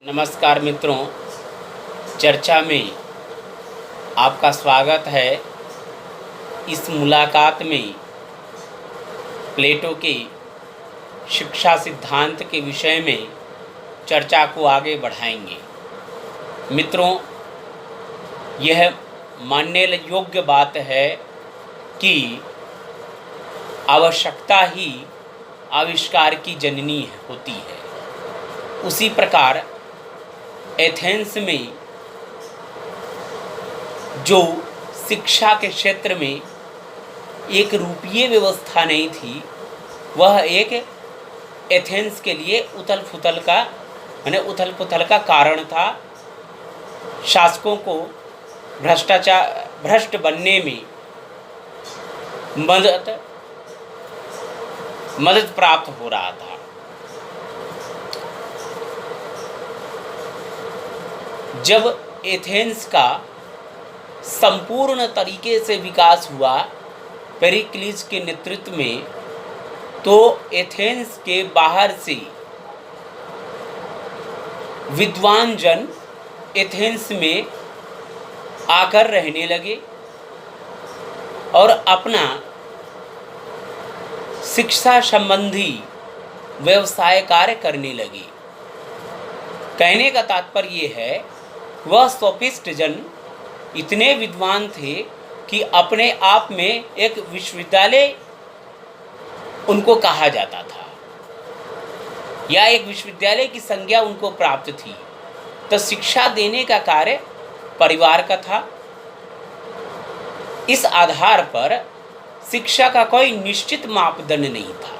नमस्कार मित्रों, चर्चा में आपका स्वागत है। इस मुलाकात में प्लेटो के शिक्षा सिद्धांत के विषय में चर्चा को आगे बढ़ाएंगे। मित्रों, यह मानने योग्य बात है कि आवश्यकता ही आविष्कार की जननी होती है। उसी प्रकार एथेंस में जो शिक्षा के क्षेत्र में एक रूपीय व्यवस्था नहीं थी, वह एक एथेंस के लिए उथल पुथल का कारण था। शासकों को भ्रष्ट बनने में मदद प्राप्त हो रहा था। जब एथेंस का संपूर्ण तरीके से विकास हुआ पेरिक्लीस के नेतृत्व में, तो एथेंस के बाहर से विद्वान जन एथेंस में आकर रहने लगे और अपना शिक्षा संबंधी व्यवसाय कार्य करने लगे। कहने का तात्पर्य ये है, वह सोफिस्ट जन इतने विद्वान थे कि अपने आप में एक विश्वविद्यालय उनको कहा जाता था या एक विश्वविद्यालय की संज्ञा उनको प्राप्त थी। तो शिक्षा देने का कार्य परिवार का था। इस आधार पर शिक्षा का कोई निश्चित मापदंड नहीं था।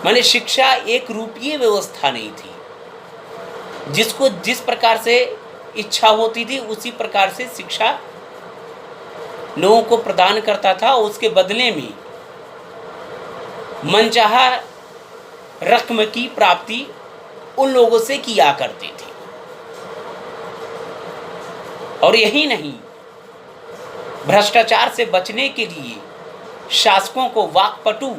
माने शिक्षा एक रूपीय व्यवस्था नहीं थी। जिसको जिस प्रकार से इच्छा होती थी उसी प्रकार से शिक्षा लोगों को प्रदान करता था। उसके बदले में मनचाहा रकम की प्राप्ति उन लोगों से किया करते थे। और यही नहीं, भ्रष्टाचार से बचने के लिए शासकों को वाक्पटु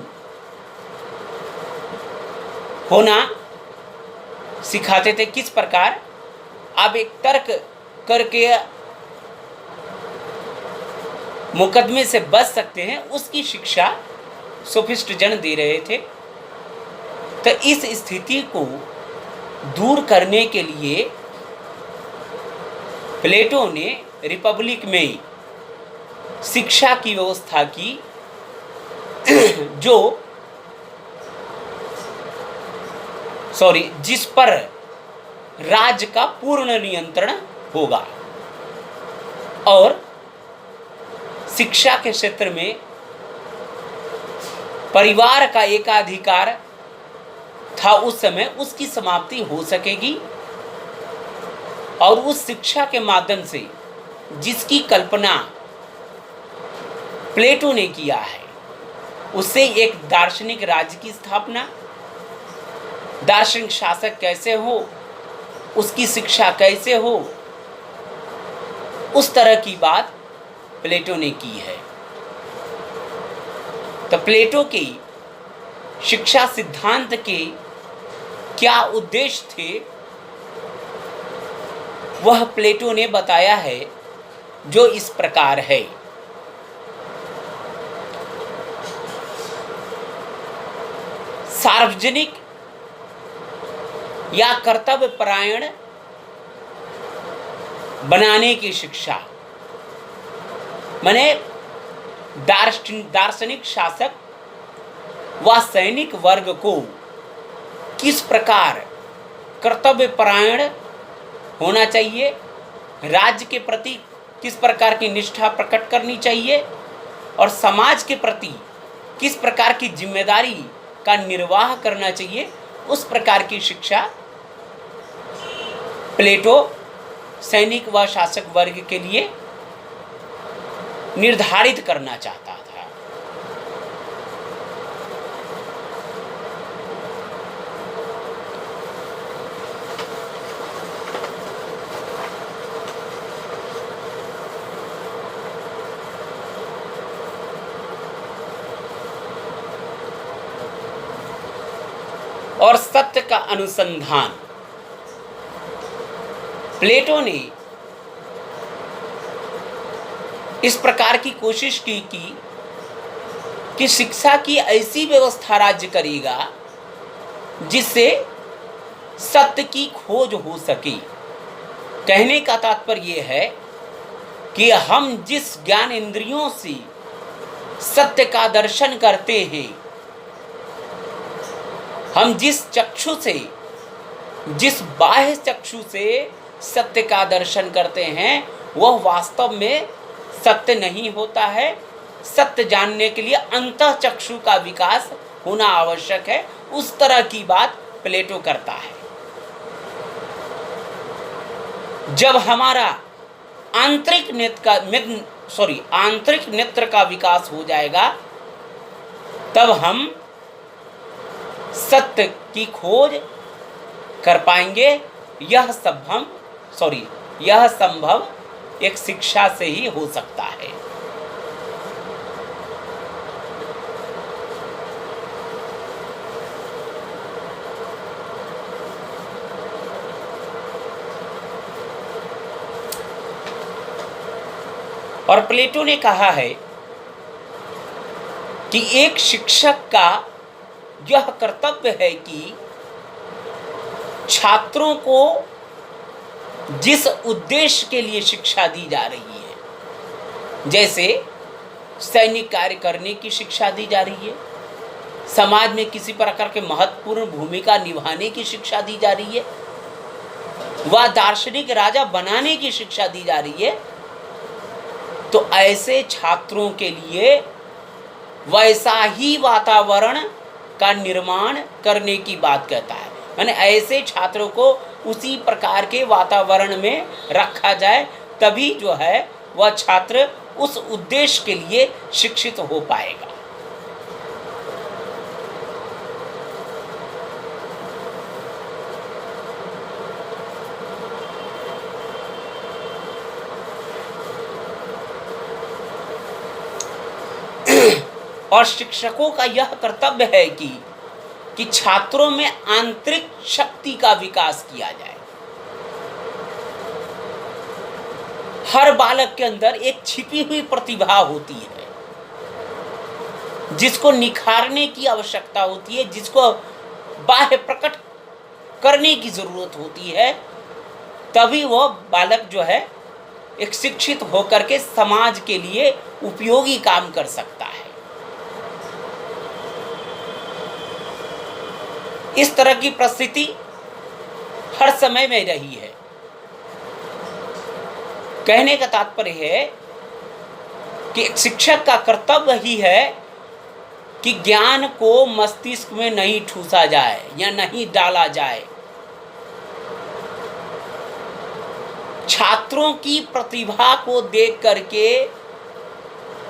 होना सिखाते थे। किस प्रकार आप एक तर्क करके मुकदमे से बच सकते हैं, उसकी शिक्षा सोफिस्ट जन दे रहे थे। तो इस स्थिति को दूर करने के लिए प्लेटो ने रिपब्लिक में शिक्षा की व्यवस्था की, जिस पर राज्य का पूर्ण नियंत्रण होगा और शिक्षा के क्षेत्र में परिवार का एकाधिकार था उस समय, उसकी समाप्ति हो सकेगी। और उस शिक्षा के माध्यम से जिसकी कल्पना प्लेटो ने किया है, उससे एक दार्शनिक राज्य की स्थापना, दार्शनिक शासक कैसे हो, उसकी शिक्षा कैसे हो, उस तरह की बात प्लेटो ने की है। तो प्लेटो के शिक्षा सिद्धांत के क्या उद्देश्य थे, वह प्लेटो ने बताया है, जो इस प्रकार है। सार्वजनिक या कर्तव्य परायण बनाने की शिक्षा, माने दार्शनिक शासक व सैनिक वर्ग को किस प्रकार कर्तव्य परायण होना चाहिए, राज्य के प्रति किस प्रकार की निष्ठा प्रकट करनी चाहिए और समाज के प्रति किस प्रकार की जिम्मेदारी का निर्वाह करना चाहिए, उस प्रकार की शिक्षा प्लेटो सैनिक व शासक वर्ग के लिए निर्धारित करना चाहता था। और सत्य का अनुसंधान। प्लेटो ने इस प्रकार की कोशिश की कि शिक्षा की ऐसी व्यवस्था राज्य करेगा जिससे सत्य की खोज हो सके। कहने का तात्पर्य यह है कि हम जिस ज्ञान इंद्रियों से सत्य का दर्शन करते हैं, हम जिस चक्षु से, जिस बाह्य चक्षु से सत्य का दर्शन करते हैं, वह वास्तव में सत्य नहीं होता है। सत्य जानने के लिए अंतः चक्षु का विकास होना आवश्यक है। उस तरह की बात प्लेटो करता है। जब हमारा आंतरिक नेत्र का विकास हो जाएगा, तब हम सत्य की खोज कर पाएंगे। यह संभव एक शिक्षा से ही हो सकता है। और प्लेटो ने कहा है कि एक शिक्षक का यह कर्तव्य है कि छात्रों को जिस उद्देश्य के लिए शिक्षा दी जा रही है, जैसे सैनिक कार्य करने की शिक्षा दी जा रही है, समाज में किसी प्रकार के महत्वपूर्ण भूमिका निभाने की शिक्षा दी जा रही है, वह दार्शनिक राजा बनाने की शिक्षा दी जा रही है, तो ऐसे छात्रों के लिए वैसा ही वातावरण का निर्माण करने की बात कहता है। यानी ऐसे छात्रों को उसी प्रकार के वातावरण में रखा जाए, तभी जो है वह छात्र उस उद्देश्य के लिए शिक्षित हो पाएगा। और शिक्षकों का यह कर्तव्य है कि छात्रों में आंतरिक शक्ति का विकास किया जाए। हर बालक के अंदर एक छिपी हुई प्रतिभा होती है, जिसको निखारने की आवश्यकता होती है, जिसको बाह्य प्रकट करने की जरूरत होती है। तभी वह बालक जो है एक शिक्षित होकर के समाज के लिए उपयोगी काम कर सकता है। इस तरह की परिस्थिति हर समय में रही है। कहने का तात्पर्य है कि शिक्षक का कर्तव्य ही है कि ज्ञान को मस्तिष्क में नहीं ठूसा जाए या नहीं डाला जाए। छात्रों की प्रतिभा को देख करके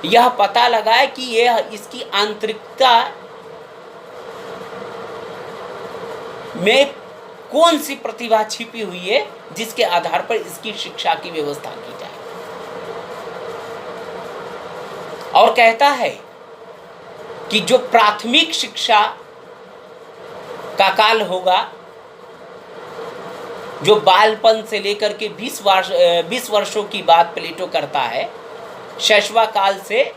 यह पता लगाए कि यह इसकी आंतरिकता में कौन सी प्रतिभा छिपी हुई है, जिसके आधार पर इसकी शिक्षा की व्यवस्था की जाए। और कहता है कि जो प्राथमिक शिक्षा का काल होगा, जो बालपन से लेकर के 20 वर्षों की बात प्लेटो करता है, शैशवा काल से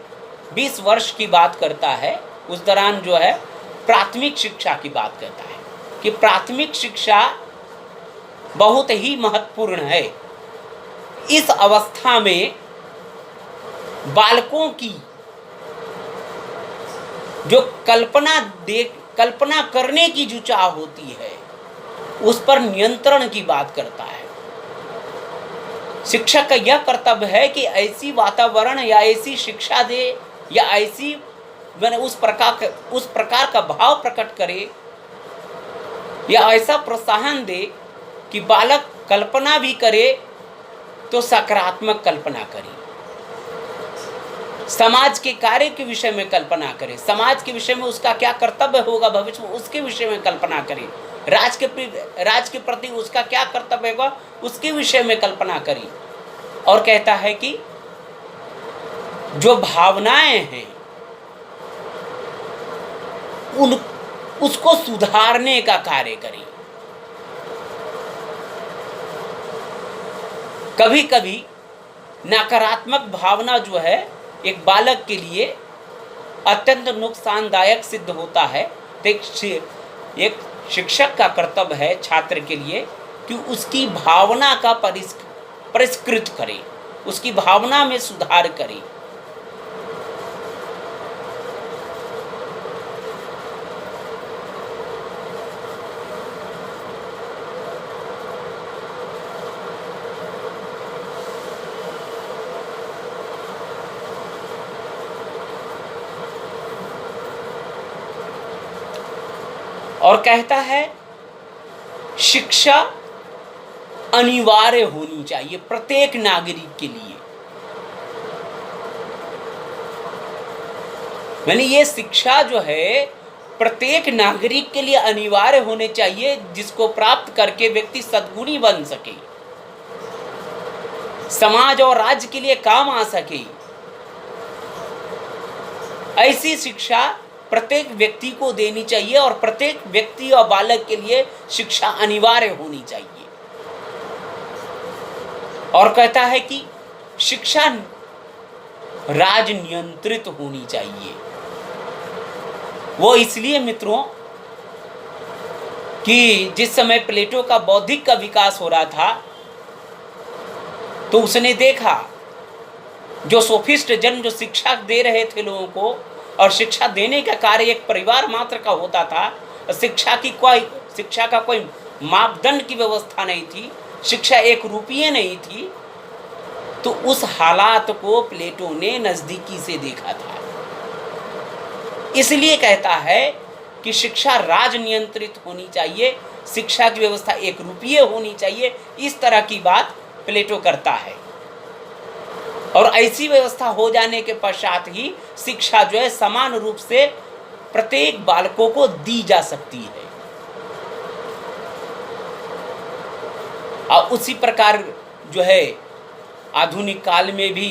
20 वर्ष की बात करता है, उस दौरान जो है प्राथमिक शिक्षा की बात करता है कि प्राथमिक शिक्षा बहुत ही महत्वपूर्ण है। इस अवस्था में बालकों की जो कल्पना करने की जो चाह होती है, उस पर नियंत्रण की बात करता है। शिक्षक का यह कर्तव्य है कि ऐसी वातावरण या ऐसी शिक्षा दे या ऐसी उस प्रकार का भाव प्रकट करे या ऐसा प्रोत्साहन दे कि बालक कल्पना भी करे तो सकारात्मक कल्पना करे, समाज के कार्य के विषय में कल्पना करे, समाज के विषय में उसका क्या कर्तव्य होगा भविष्य में उसके विषय में कल्पना करे, राज के प्रति उसका क्या कर्तव्य होगा उसके विषय में कल्पना करी। और कहता है कि जो भावनाएं हैं उसको सुधारने का कार्य करे। कभी कभी नकारात्मक भावना जो है एक बालक के लिए अत्यंत नुकसानदायक सिद्ध होता है। तो एक शिक्षक का कर्तव्य है छात्र के लिए कि उसकी भावना का परिष्कृत करे, उसकी भावना में सुधार करे। और कहता है शिक्षा अनिवार्य होनी चाहिए प्रत्येक नागरिक के लिए। मैंने ये शिक्षा जो है प्रत्येक नागरिक के लिए अनिवार्य होने चाहिए, जिसको प्राप्त करके व्यक्ति सद्गुणी बन सके, समाज और राज्य के लिए काम आ सके। ऐसी शिक्षा प्रत्येक व्यक्ति को देनी चाहिए और प्रत्येक व्यक्ति और बालक के लिए शिक्षा अनिवार्य होनी चाहिए। और कहता है कि शिक्षा राज नियंत्रित होनी चाहिए। वो इसलिए मित्रों कि जिस समय प्लेटो का बौद्धिक का विकास हो रहा था तो उसने देखा जो सोफिस्ट जन जो शिक्षा दे रहे थे लोगों को, और शिक्षा देने का कार्य एक परिवार मात्र का होता था, शिक्षा का कोई मापदंड की व्यवस्था नहीं थी, शिक्षा एक रूपीय नहीं थी। तो उस हालात को प्लेटो ने नजदीकी से देखा था। इसलिए कहता है कि शिक्षा राज नियंत्रित होनी चाहिए, शिक्षा की व्यवस्था एक रूपीय होनी चाहिए। इस तरह की बात प्लेटो करता है। और ऐसी व्यवस्था हो जाने के पश्चात ही शिक्षा जो है समान रूप से प्रत्येक बालकों को दी जा सकती है। और उसी प्रकार जो है आधुनिक काल में भी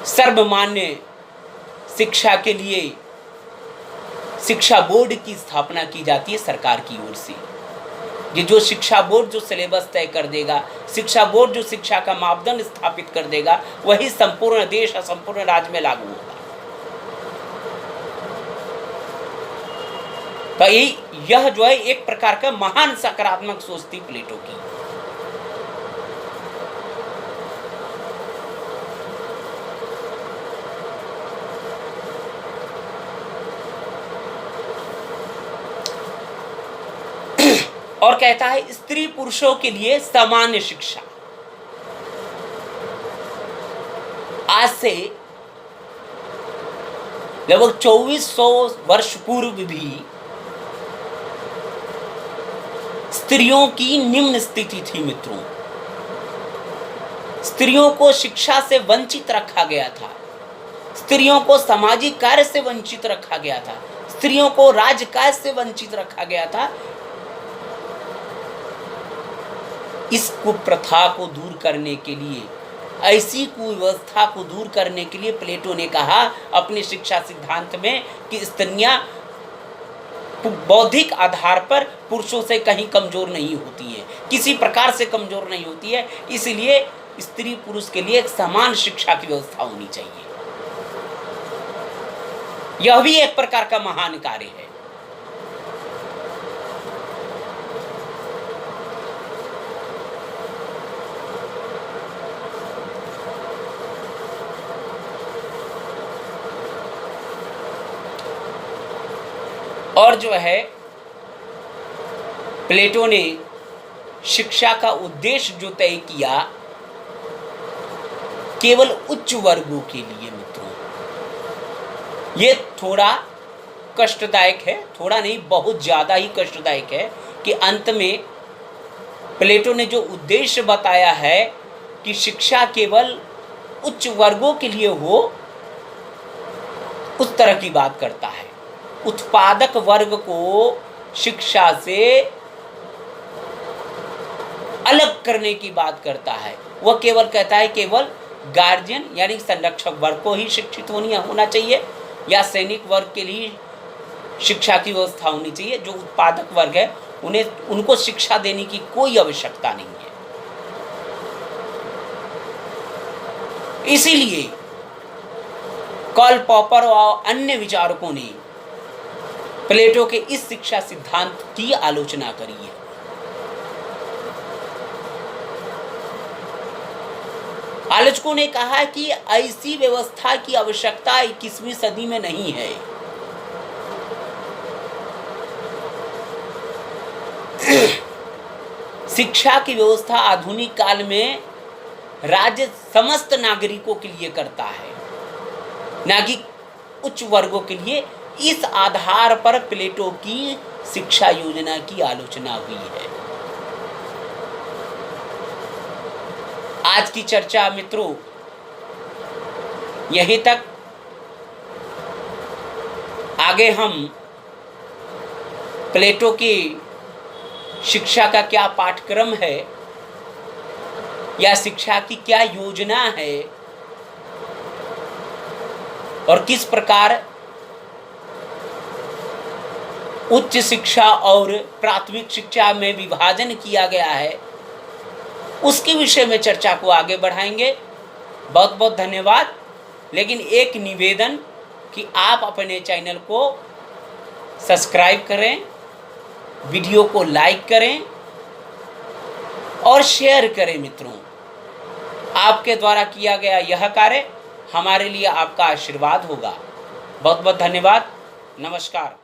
सर्वमान्य शिक्षा के लिए शिक्षा बोर्ड की स्थापना की जाती है सरकार की ओर से। ये जो शिक्षा बोर्ड जो सिलेबस तय कर देगा, शिक्षा बोर्ड जो शिक्षा का मापदंड स्थापित कर देगा, वही संपूर्ण देश और संपूर्ण राज्य में लागू होगा। तो यह जो है एक प्रकार का महान सकारात्मक सोच थी प्लेटो की। और कहता है स्त्री पुरुषों के लिए सामान्य शिक्षा। आज से लगभग 2400 वर्ष पूर्व भी स्त्रियों की निम्न स्थिति थी मित्रों। स्त्रियों को शिक्षा से वंचित रखा गया था, स्त्रियों को सामाजिक कार्य से वंचित रखा गया था, स्त्रियों को राजकाज से वंचित रखा गया था। इस कुप्रथा को दूर करने के लिए, ऐसी कुव्यवस्था को दूर करने के लिए प्लेटो ने कहा अपने शिक्षा सिद्धांत में कि स्त्रियां बौद्धिक आधार पर पुरुषों से कहीं कमजोर नहीं होती है, किसी प्रकार से कमजोर नहीं होती है। इसलिए स्त्री पुरुष के लिए एक समान शिक्षा की व्यवस्था होनी चाहिए। यह भी एक प्रकार का महान कार्य है। और जो है प्लेटो ने शिक्षा का उद्देश्य जो तय किया केवल उच्च वर्गों के लिए मित्रों, ये थोड़ा कष्टदायक है, थोड़ा नहीं बहुत ज़्यादा ही कष्टदायक है कि अंत में प्लेटो ने जो उद्देश्य बताया है कि शिक्षा केवल उच्च वर्गों के लिए हो, उस तरह की बात करता है। उत्पादक वर्ग को शिक्षा से अलग करने की बात करता है। वह केवल कहता है केवल गार्जियन यानी संरक्षक वर्ग को ही शिक्षित होना चाहिए या सैनिक वर्ग के लिए शिक्षा की व्यवस्था होनी चाहिए। जो उत्पादक वर्ग है उनको शिक्षा देने की कोई आवश्यकता नहीं है। इसीलिए कार्ल पॉपर और अन्य विचारकों ने प्लेटो के इस शिक्षा सिद्धांत की आलोचना करी है। आलोचकों ने कहा कि ऐसी व्यवस्था की आवश्यकता 21वीं सदी में नहीं है। शिक्षा की व्यवस्था आधुनिक काल में राज्य समस्त नागरिकों के लिए करता है, ना कि उच्च वर्गों के लिए। इस आधार पर प्लेटो की शिक्षा योजना की आलोचना हुई है। आज की चर्चा मित्रों यहीं तक। आगे हम प्लेटो की शिक्षा का क्या पाठ्यक्रम है या शिक्षा की क्या योजना है और किस प्रकार उच्च शिक्षा और प्राथमिक शिक्षा में विभाजन किया गया है, उसके विषय में चर्चा को आगे बढ़ाएंगे। बहुत बहुत धन्यवाद। लेकिन एक निवेदन कि आप अपने चैनल को सब्सक्राइब करें, वीडियो को लाइक करें और शेयर करें। मित्रों, आपके द्वारा किया गया यह कार्य हमारे लिए आपका आशीर्वाद होगा। बहुत बहुत धन्यवाद। नमस्कार।